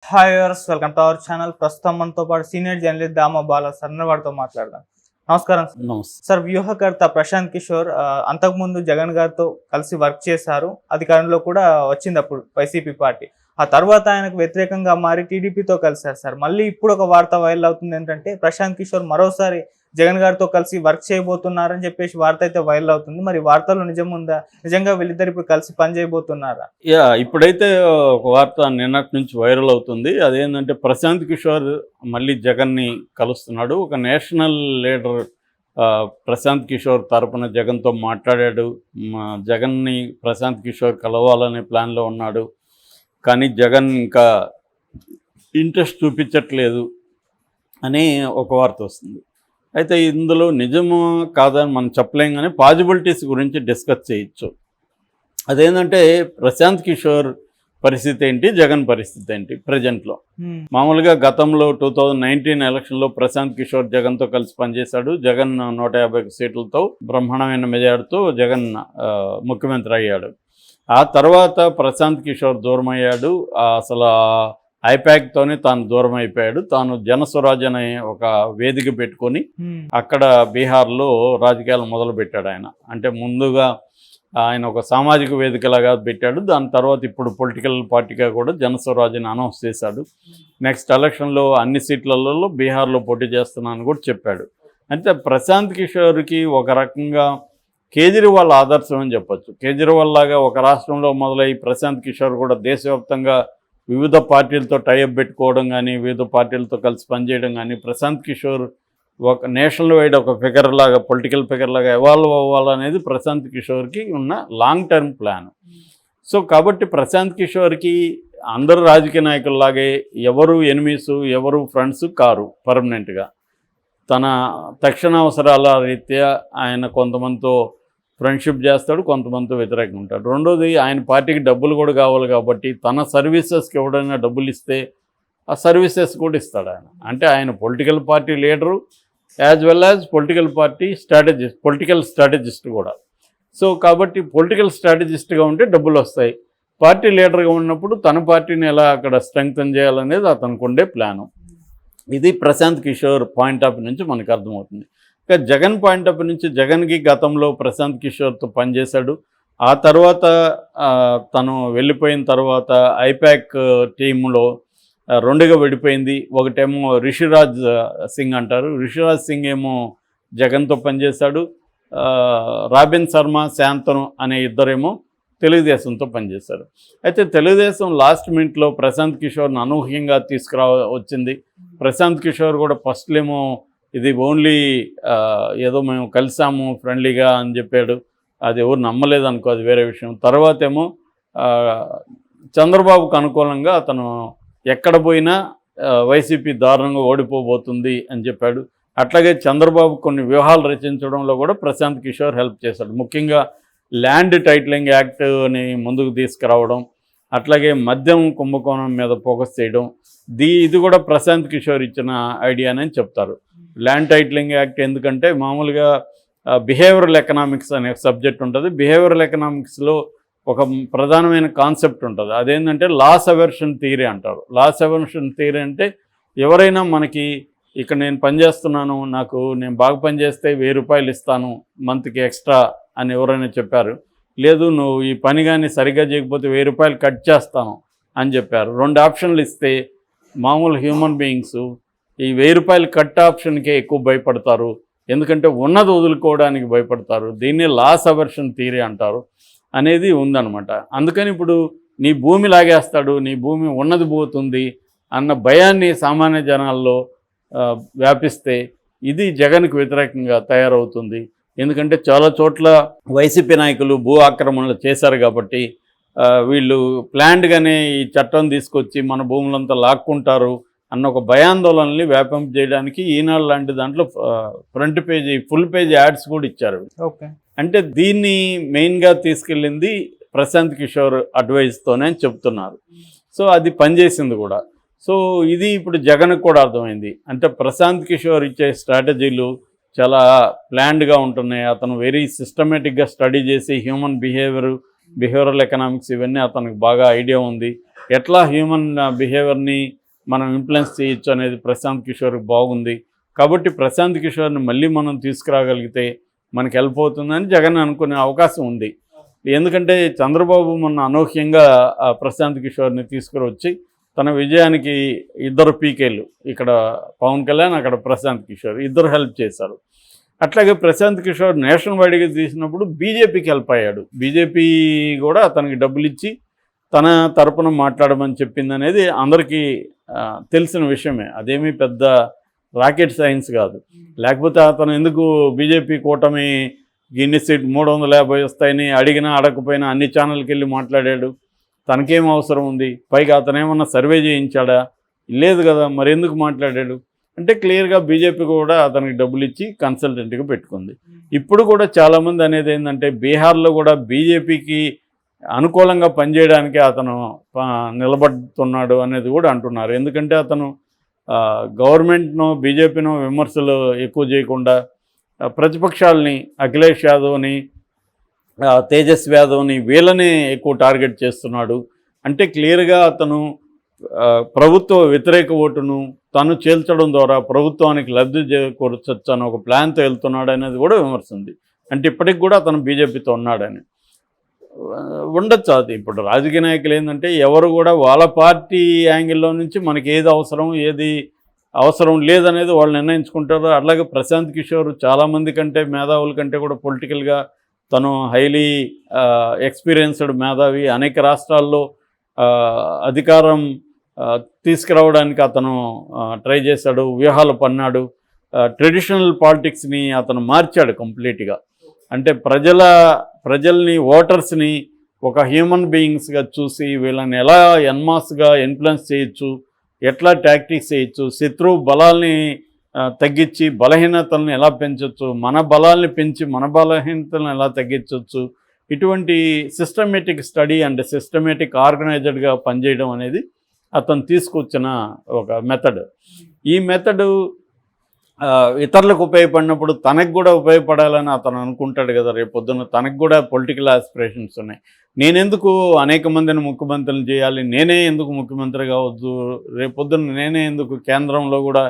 Hi viewers, welcome to our channel. ప్రస్తుతం మనతో పాటు సీనియర్ జర్నలిస్ట్ దామ బాల సన్నవాడితో మాట్లాడదాం. నమస్కారం సార్. వ్యూహకర్త ప్రశాంత్ కిషోర్ అంతకుముందు జగన్ గారితో కలిసి వర్క్ చేశారు. అధికారంలో కూడా వచ్చింది అప్పుడు వైసీపీ పార్టీ. ఆ తర్వాత ఆయనకు వ్యతిరేకంగా మారి టీడీపీతో కలిశారు సార్. మళ్ళీ ఇప్పుడు ఒక వార్త వైరల్ అవుతుంది ఏంటంటే ప్రశాంత్ కిషోర్ మరోసారి జగన్ గారితో కలిసి వర్క్ చేయబోతున్నారని చెప్పేసి వార్త అయితే వైరల్ అవుతుంది. మరి వార్తలో నిజం ఉందా? నిజంగా వీళ్ళిద్దరు ఇప్పుడు కలిసి పని చేయబోతున్నారా? ఇప్పుడైతే ఒక వార్త నిన్నటి నుంచి వైరల్ అవుతుంది. అదేంటంటే ప్రశాంత్ కిషోర్ మళ్ళీ జగన్ని కలుస్తున్నాడు. ఒక నేషనల్ లీడర్ ప్రశాంత్ కిషోర్ తరపున జగన్తో మాట్లాడాడు. జగన్ని ప్రశాంత్ కిషోర్ కలవాలనే ప్లాన్లో ఉన్నాడు. కానీ జగన్ ఇంకా ఇంట్రెస్ట్ చూపించట్లేదు అని ఒక వార్త వస్తుంది. అయితే ఇందులో నిజము కాదని మనం చెప్పలేం, కానీ పాజిబిలిటీస్ గురించి డిస్కస్ చేయొచ్చు. అదేంటంటే ప్రశాంత్ కిషోర్ పరిస్థితి ఏంటి, జగన్ పరిస్థితి ఏంటి ప్రజెంట్లో. మామూలుగా గతంలో 2019 ఎలక్షన్లో ప్రశాంత్ కిషోర్ జగన్తో కలిసి పనిచేశాడు. జగన్ 150 సీట్లతో బ్రహ్మాండమైన మెజార్టీతో జగన్ ముఖ్యమంత్రి అయ్యాడు. ఆ తర్వాత ప్రశాంత్ కిషోర్ దూరం అయ్యాడు. అసలు ఐపాక్తోనే తాను దూరం అయిపోయాడు. తాను జనస్వరాజ్ అనే ఒక వేదిక పెట్టుకొని అక్కడ బీహార్లో రాజకీయాలు మొదలుపెట్టాడు ఆయన. అంటే ముందుగా ఆయన ఒక సామాజిక వేదికలాగా పెట్టాడు. దాని తర్వాత ఇప్పుడు పొలిటికల్ పార్టీగా కూడా జనస్వరాజ్ని అనౌన్స్ చేశాడు. నెక్స్ట్ ఎలక్షన్లో అన్ని సీట్లలో బీహార్లో పోటీ చేస్తున్నానని కూడా చెప్పాడు. అంటే ప్రశాంత్ కిషోర్కి ఒక రకంగా కేజ్రీవాల్ ఆదర్శం అని చెప్పచ్చు. కేజ్రీవాల్ లాగా ఒక రాష్ట్రంలో మొదలై ప్రశాంత్ కిషోర్ కూడా దేశవ్యాప్తంగా వివిధ పార్టీలతో టైఅప్ పెట్టుకోవడం కానీ, వివిధ పార్టీలతో కలిసి పనిచేయడం కానీ, ప్రశాంత్ కిషోర్ ఒక నేషనల్ వైడ్ ఒక ఫిగర్ లాగా, పొలిటికల్ ఫిగర్ లాగా ఎవాల్వ్ అవ్వాలనేది ప్రశాంత్ కిషోర్కి ఉన్న లాంగ్ టర్మ్ ప్లాన్. సో కాబట్టి ప్రశాంత్ కిషోర్కి అందరు రాజకీయ నాయకుల్లాగే ఎవరు ఎనిమీస్ ఎవరు ఫ్రెండ్స్ కారు పర్మనెంట్గా. తన తక్షణ అవసరాల రీత్యా ఆయన కొంతమందితో ఫ్రెండ్షిప్ చేస్తాడు, కొంతమందితో వ్యతిరేకంగా ఉంటాడు. రెండోది, ఆయన పార్టీకి డబ్బులు కూడా కావాలి కాబట్టి తన సర్వీసెస్కి ఎవడైనా డబ్బులు ఇస్తే ఆ సర్వీసెస్ కూడా ఇస్తాడు ఆయన. అంటే ఆయన political party leader as well as political strategist కూడా. సో కాబట్టి పొలిటికల్ స్ట్రాటజిస్ట్గా ఉంటే డబ్బులు వస్తాయి. పార్టీ లీడర్గా ఉన్నప్పుడు తన పార్టీని ఎలా అక్కడ స్ట్రెంగ్తన్ చేయాలనేది అతనికి ఉండే ప్లాను. ఇది ప్రశాంత్ కిషోర్ పాయింట్ ఆఫ్ నుంచి మనకు అర్థమవుతుంది. ఇక జగన్ పాయింట్ ఆఫ్ నుంచి, జగన్కి గతంలో ప్రశాంత్ కిషోర్తో పనిచేశాడు. ఆ తర్వాత తను వెళ్ళిపోయిన తర్వాత ఐపాక్ టీంలో రెండుగా విడిపోయింది. ఒకటేమో రిషిరాజ్ సింగ్ అంటారు. రిషిరాజ్ సింగ్ ఏమో జగన్తో పనిచేశాడు. రాబిన్ శర్మ, శాంతను అనే ఇద్దరేమో తెలుగుదేశంతో పనిచేశారు. అయితే తెలుగుదేశం లాస్ట్ మినిట్లో ప్రశాంత్ కిషోర్ని అనూహ్యంగా వచ్చింది. ప్రశాంత్ కిషోర్ కూడా ఫస్ట్లో ఏమో ఇది ఓన్లీ ఏదో మేము కలిసాము ఫ్రెండ్లీగా అని చెప్పాడు. అది ఎవరు నమ్మలేదు అనుకో, అది వేరే విషయం. తర్వాత ఏమో చంద్రబాబుకు అనుకూలంగా అతను ఎక్కడ పోయినా వైసీపీ దారుణంగా ఓడిపోబోతుంది అని చెప్పాడు. అట్లాగే చంద్రబాబు కొన్ని వ్యూహాలు రచించడంలో కూడా ప్రశాంత్ కిషోర్ హెల్ప్ చేశాడు. ముఖ్యంగా ల్యాండ్ టైటిలింగ్ యాక్ట్ని ముందుకు తీసుకురావడం, అట్లాగే మద్యం కుంభకోణం మీద ఫోకస్ చేయడం, ఇది కూడా ప్రశాంత్ కిషోర్ ఇచ్చిన ఐడియానని చెప్తారు. ల్యాండ్ టైటిలింగ్ యాక్ట్ ఎందుకంటే మామూలుగా బిహేవియరల్ ఎకనామిక్స్ అనే సబ్జెక్ట్ ఉంటుంది. బిహేవియరల్ ఎకనామిక్స్లో ఒక ప్రధానమైన కాన్సెప్ట్ ఉంటుంది. అదేంటంటే లాస్ అవర్షన్ థియరీ అంటారు. లాస్ అవర్షన్ థియరీ అంటే ఎవరైనా మనకి ఇక్కడ నేను పనిచేస్తున్నాను, నేను బాగా పనిచేస్తే 1000 రూపాయలు ఇస్తాను మంత్కి ఎక్స్ట్రా అని ఎవరైనా చెప్పారు. లేదు, నువ్వు ఈ పని కానీ సరిగ్గా చేయకపోతే 1000 రూపాయలు కట్ చేస్తాను అని చెప్పారు. 2 ఆప్షన్లు ఇస్తే మామూలు హ్యూమన్ బీయింగ్స్ ఈ 1000 రూపాయలు కట్ ఆప్షన్కే ఎక్కువ భయపడతారు. ఎందుకంటే ఉన్నది వదులుకోవడానికి భయపడతారు. దీన్ని లాస్ అవర్షన్ థియరీ అంటారు అనేది ఉందన్నమాట. అందుకని ఇప్పుడు నీ భూమి లాగేస్తాడు, నీ భూమి ఉన్నది పోతుంది అన్న భయాన్ని సామాన్య జనాల్లో వ్యాపిస్తే ఇది జగన్కు వ్యతిరేకంగా తయారవుతుంది. ఎందుకంటే చాలా చోట్ల వైసీపీ నాయకులు భూ ఆక్రమణలు చేశారు కాబట్టి వీళ్ళు ప్లాన్డ్గానే ఈ చట్టం తీసుకొచ్చి మన భూములంతా లాక్కుంటారు అన్న ఒక భయాందోళనని వ్యాపింపజేయడానికి ఈనాడు లాంటి దాంట్లో front page, full page ads కూడా ఇచ్చారు. ఓకే, అంటే దీన్ని మెయిన్గా తీసుకెళ్ళింది ప్రశాంత్ కిషోర్ అడ్వైస్తోనే అని చెప్తున్నారు. సో అది పనిచేసింది కూడా. సో ఇది ఇప్పుడు జగన్కు కూడా అర్థమైంది. అంటే ప్రశాంత్ కిషోర్ ఇచ్చే స్ట్రాటజీలు చాలా ప్లాన్డ్గా ఉంటున్నాయి. అతను వెరీ సిస్టమేటిక్గా స్టడీ చేసి హ్యూమన్ బిహేవియరల్ ఎకనామిక్స్ ఇవన్నీ అతనికి బాగా ఐడియా ఉంది. ఎట్లా హ్యూమన్ బిహేవియర్ని మనం ఇన్ఫ్లుయెన్స్ చేయొచ్చు అనేది ప్రశాంత్ కిషోర్కి బాగుంది. కాబట్టి ప్రశాంత్ కిషోర్ని మళ్ళీ మనం తీసుకురాగలిగితే మనకి హెల్ప్ అవుతుందని జగన్ అనుకునే అవకాశం ఉంది. ఎందుకంటే చంద్రబాబు మొన్న అనూహ్యంగా ప్రశాంత్ కిషోర్ని తీసుకురొచ్చి తన విజయానికి ఇద్దరు పీకేలు, ఇక్కడ పవన్ కళ్యాణ్, అక్కడ ప్రశాంత్ కిషోర్ ఇద్దరు హెల్ప్ చేశారు. అట్లాగే ప్రశాంత్ కిషోర్ నేషనల్ వైడ్గా తీసినప్పుడు బీజేపీకి హెల్ప్ అయ్యాడు. బీజేపీ కూడా అతనికి డబ్బులు ఇచ్చి తన తరపున మాట్లాడమని చెప్పింది అనేది అందరికీ తెలిసిన విషయమే. అదేమీ పెద్ద రాకెట్ సైన్స్ కాదు. లేకపోతే అతను ఎందుకు బీజేపీ కూటమి గిన్ని సీట్ 350 వస్తాయని అడిగినా అడగకపోయినా అన్ని ఛానల్కి వెళ్ళి మాట్లాడాడు? తనకేం అవసరం ఉంది? పైగా అతను ఏమన్నా సర్వే చేయించాడా? లేదు కదా, మరి ఎందుకు మాట్లాడాడు అంటే క్లియర్గా బీజేపీ కూడా అతనికి డబ్బులు ఇచ్చి కన్సల్టెంట్గా పెట్టుకుంది. ఇప్పుడు కూడా చాలామంది అనేది ఏంటంటే బీహార్లో కూడా బీజేపీకి అనుకూలంగా పనిచేయడానికి అతను నిలబడుతున్నాడు అనేది కూడా అంటున్నారు. ఎందుకంటే అతను గవర్నమెంట్ను బీజేపీను విమర్శలు ఎక్కువ చేయకుండా ప్రతిపక్షాలని అఖిలేష్ యాదవ్ని, తేజస్వి యాదవ్ని వీళ్ళని ఎక్కువ టార్గెట్ చేస్తున్నాడు. అంటే క్లియర్గా అతను ప్రభుత్వ వ్యతిరేక ఓటును తను చేల్చడం ద్వారా ప్రభుత్వానికి లబ్ధి చేకూర్చొచ్చు అని ఒక ప్లాన్తో వెళ్తున్నాడు అనేది కూడా విమర్శ ఉంది. అంటే ఇప్పటికి కూడా అతను బీజేపీతో ఉన్నాడని ఉండొచ్చు. అది ఇప్పుడు రాజకీయ నాయకులు ఏంటంటే ఎవరు కూడా వాళ్ళ పార్టీ యాంగిల్లో నుంచి మనకి ఏది అవసరం ఏది అవసరం లేదనేది వాళ్ళు నిర్ణయించుకుంటారు. అలాగే ప్రశాంత్ కిషోర్ చాలామంది కంటే మేధావుల కంటే కూడా పొలిటికల్గా తను హైలీ ఎక్స్పీరియన్స్డ్ మేధావి. అనేక రాష్ట్రాల్లో అధికారం తీసుకురావడానికి అతను ట్రై చేశాడు, వ్యూహాలు పన్నాడు. ట్రెడిషనల్ పాలిటిక్స్ని అతను మార్చాడు కంప్లీట్గా. అంటే ప్రజల్ని ఓటర్స్ని ఒక హ్యూమన్ బీయింగ్స్గా చూసి వీళ్ళని ఎలా ఎన్మాస్గా ఇన్ఫ్లుయెన్స్ చేయొచ్చు, ఎట్లా టాక్టిక్స్ చేయొచ్చు, శత్రువు బలాల్ని తగ్గించి బలహీనతలను ఎలా పెంచవచ్చు, మన బలాల్ని పెంచి మన బలహీనతలను ఎలా తగ్గించవచ్చు, ఇటువంటి సిస్టమేటిక్ స్టడీ అండ్ సిస్టమేటిక్ ఆర్గనైజ్డ్గా పనిచేయడం అనేది అతను తీసుకొచ్చిన ఒక మెథడ్. ఈ మెథడు ఇతరులకు ఉపయోగపడినప్పుడు తనకు కూడా ఉపయోగపడాలని అతను అనుకుంటాడు కదా. రేపొద్దున తనకు కూడా పొలిటికల్ ఆస్పిరేషన్స్ ఉన్నాయి. నేనెందుకు అనేక మందిని ముఖ్యమంత్రులు చేయాలి, నేనే ఎందుకు ముఖ్యమంత్రి కావద్దు, రేపొద్దున నేనే ఎందుకు కేంద్రంలో కూడా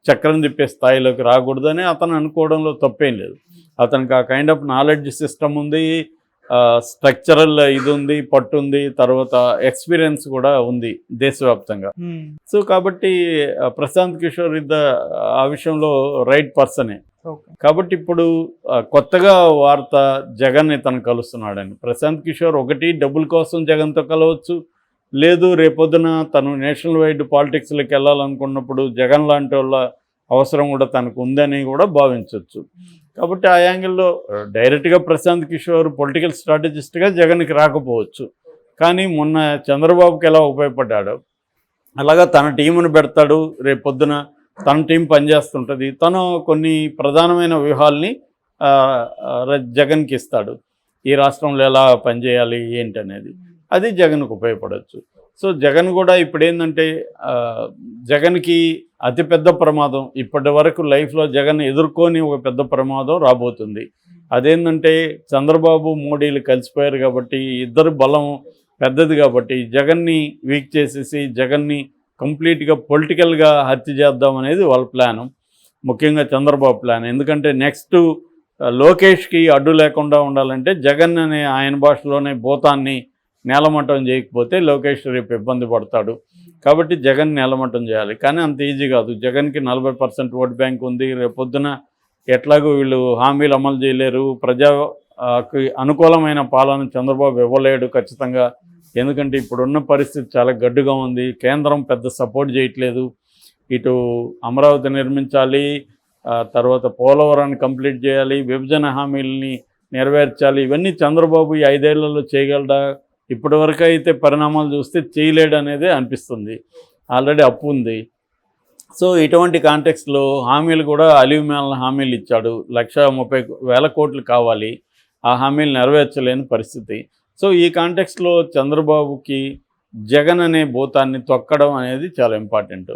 చక్రం తిప్పే స్థాయిలోకి రాకూడదని అతను అనుకోవడంలో తప్పేం లేదు. అతనికి ఆ కైండ్ ఆఫ్ నాలెడ్జ్ సిస్టమ్ ఉంది, స్ట్రక్చరల్ ఇది ఉంది, పట్టు ఉంది, తర్వాత ఎక్స్పీరియన్స్ కూడా ఉంది దేశవ్యాప్తంగా. సో కాబట్టి ప్రశాంత్ కిషోర్ ఆ విషయంలో రైట్ పర్సనే. కాబట్టి ఇప్పుడు కొత్తగా వార్త జగన్ ఇతను కలుస్తున్నాడని. ప్రశాంత్ కిషోర్ ఒకటి డబ్బుల కోసం జగన్తో కలవచ్చు, లేదు రేపొద్దున తను నేషనల్ వైడ్ పాలిటిక్స్లోకి వెళ్ళాలనుకున్నప్పుడు జగన్ లాంటి వాళ్ళ అవసరం కూడా తనకు ఉందని కూడా భావించవచ్చు. కాబట్టి ఆ యాంగిల్లో డైరెక్ట్గా ప్రశాంత్ కిషోర్ పొలిటికల్ స్ట్రాటజిస్ట్గా జగన్కి రాకపోవచ్చు, కానీ మొన్న చంద్రబాబుకి ఎలా ఉపయోగపడ్డాడో అలాగా తన టీమును పెడతాడు. రేపొద్దున తన టీం పనిచేస్తుంటుంది, తను కొన్ని ప్రధానమైన వ్యూహాల్ని జగన్కి ఇస్తాడు. ఈ రాష్ట్రంలో ఎలా పనిచేయాలి ఏంటనేది అది జగన్కు ఉపయోగపడవచ్చు. సో జగన్ కూడా ఇప్పుడు ఏంటంటే జగన్కి అతిపెద్ద ప్రమాదం ఇప్పటి వరకు లైఫ్లో జగన్ ఎదుర్కొని ఒక పెద్ద ప్రమాదం రాబోతుంది. అదేంటంటే చంద్రబాబు మోడీలు కలిసిపోయారు కాబట్టి ఇద్దరు బలం పెద్దది కాబట్టి జగన్ని వీక్ చేసేసి జగన్ని కంప్లీట్గా పొలిటికల్గా హత్య చేద్దాం అనేది వాళ్ళ ప్లాను, ముఖ్యంగా చంద్రబాబు ప్లాన్. ఎందుకంటే నెక్స్ట్ లోకేష్కి అడ్డు లేకుండా ఉండాలంటే జగన్ అనే ఆయన భాషలోనే భూతాన్ని నేలమట్టం చేయకపోతే లోకేష్ రేపు ఇబ్బంది పడతాడు. కాబట్టి జగన్ నేలమట్టం చేయాలి, కానీ అంత ఈజీ కాదు. జగన్కి 40% ఓట్ బ్యాంక్ ఉంది. రేపొద్దున ఎట్లాగో వీళ్ళు హామీలు అమలు చేయలేరు, ప్రజాకి అనుకూలమైన పాలన చంద్రబాబు ఇవ్వలేడు ఖచ్చితంగా. ఎందుకంటే ఇప్పుడున్న పరిస్థితి చాలా గడ్డుగా ఉంది, కేంద్రం పెద్ద సపోర్ట్ చేయట్లేదు. ఇటు అమరావతి నిర్మించాలి, తర్వాత పోలవరాన్ని కంప్లీట్ చేయాలి, విభజన హామీలని నెరవేర్చాలి. ఇవన్నీ చంద్రబాబు ఈ 5 ఏళ్లలో చేయగలడా? ఇప్పటి వరకు అయితే పరిణామాలు చూస్తే చేయలేడు అనేదే అనిపిస్తుంది. ఆల్రెడీ అప్పు ఉంది. సో ఇటువంటి కాంటెక్స్లో హామీలు కూడా అలివిమేళ హామీలు ఇచ్చాడు. 1,30,000 కోట్లు కావాలి, ఆ హామీలు నెరవేర్చలేని పరిస్థితి. సో ఈ కాంటెక్స్లో చంద్రబాబుకి జగన్ అనే భూతాన్ని తొక్కడం అనేది చాలా ఇంపార్టెంట్.